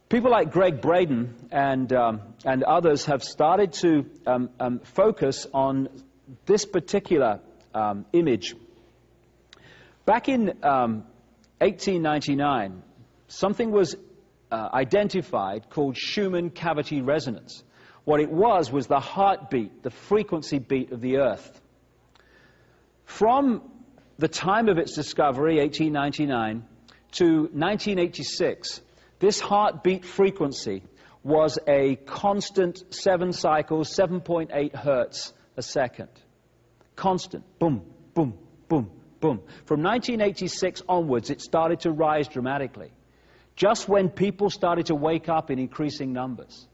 People like Greg Braden and others have started to focus on this particular image. Back in 1899, something was identified called Schumann cavity resonance. What it was the heartbeat, the frequency beat of the Earth. From the time of its discovery, 1899, to 1986, this heartbeat frequency was a constant 7 cycles, 7.8 hertz a second. Constant. Boom, boom, boom, boom. From 1986 onwards, it started to rise dramatically. Just when people started to wake up in increasing numbers.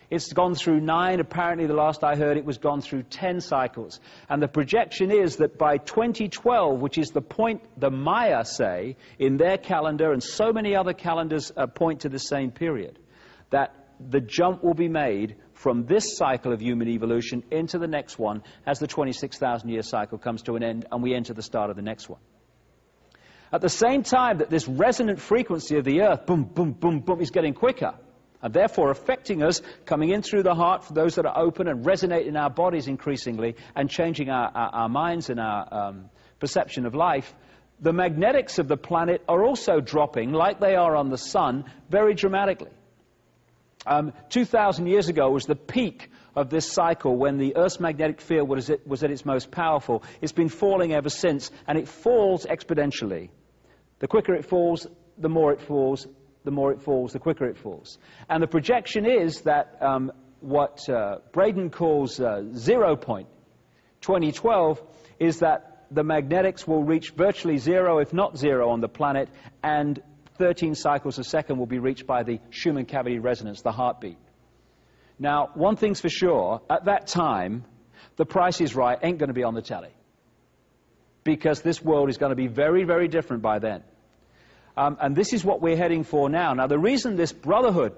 It's gone through 9, apparently the last I heard it was gone through 10 cycles. And the projection is that by 2012, which is the point the Maya say in their calendar, and so many other calendars point to the same period, that the jump will be made from this cycle of human evolution into the next one as the 26,000-year cycle comes to an end and we enter the start of the next one. At the same time that this resonant frequency of the Earth, boom, boom, boom, boom, is getting quicker, and therefore affecting us, coming in through the heart for those that are open and resonate in our bodies increasingly and changing our minds and our perception of life, the magnetics of the planet are also dropping, like they are on the sun, very dramatically. 2,000 years ago was the peak of this cycle when the Earth's magnetic field was at its most powerful. It's been falling ever since, and it falls exponentially. The quicker it falls, the more it falls. The more it falls, the quicker it falls. And the projection is that what Braden calls 0 point, 2012, is that the magnetics will reach virtually zero, if not zero, on the planet, and 13 cycles a second will be reached by the Schumann cavity resonance, the heartbeat. Now, one thing's for sure, at that time, the Price is Right ain't going to be on the telly. Because this world is going to be very, very different by then. And this is what we're heading for now. Now, the reason this brotherhood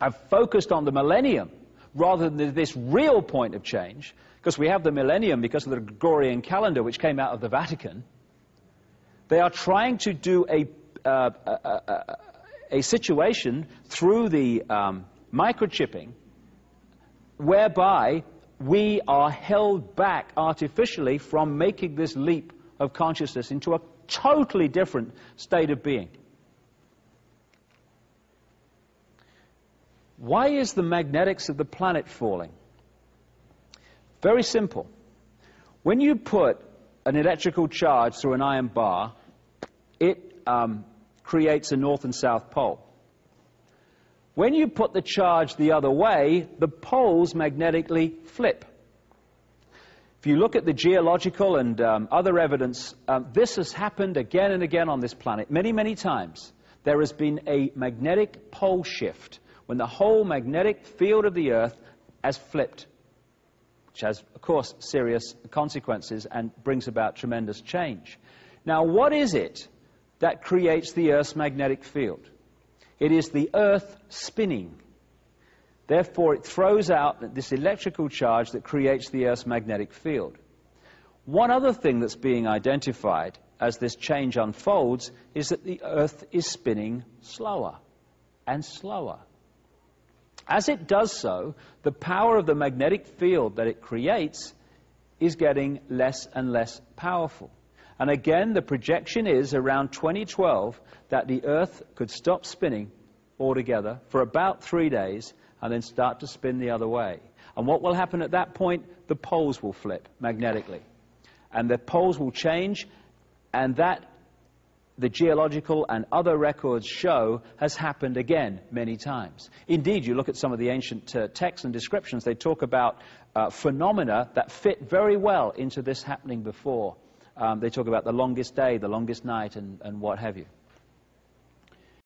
have focused on the millennium rather than this real point of change, because we have the millennium because of the Gregorian calendar, which came out of the Vatican, they are trying to do a situation through the microchipping whereby we are held back artificially from making this leap of consciousness into a totally different state of being. Why is the magnetics of the planet falling? Very simple. When you put an electrical charge through an iron bar, it creates a north and south pole. When you put the charge the other way, the poles magnetically flip. If you look at the geological and other evidence, this has happened again and again on this planet, many, many times. There has been a magnetic pole shift when the whole magnetic field of the Earth has flipped, which has, of course, serious consequences and brings about tremendous change. Now, what is it that creates the Earth's magnetic field? It is the Earth spinning. Therefore, it throws out this electrical charge that creates the Earth's magnetic field. One other thing that's being identified as this change unfolds is that the Earth is spinning slower and slower. As it does so, the power of the magnetic field that it creates is getting less and less powerful. And again, the projection is around 2012 that the Earth could stop spinning altogether for about 3 days and then start to spin the other way. And what will happen at that point? The poles will flip magnetically. And the poles will change, and that, the geological and other records show, has happened again many times. Indeed, you look at some of the ancient texts and descriptions, they talk about phenomena that fit very well into this happening before. They talk about the longest day, the longest night, and what have you.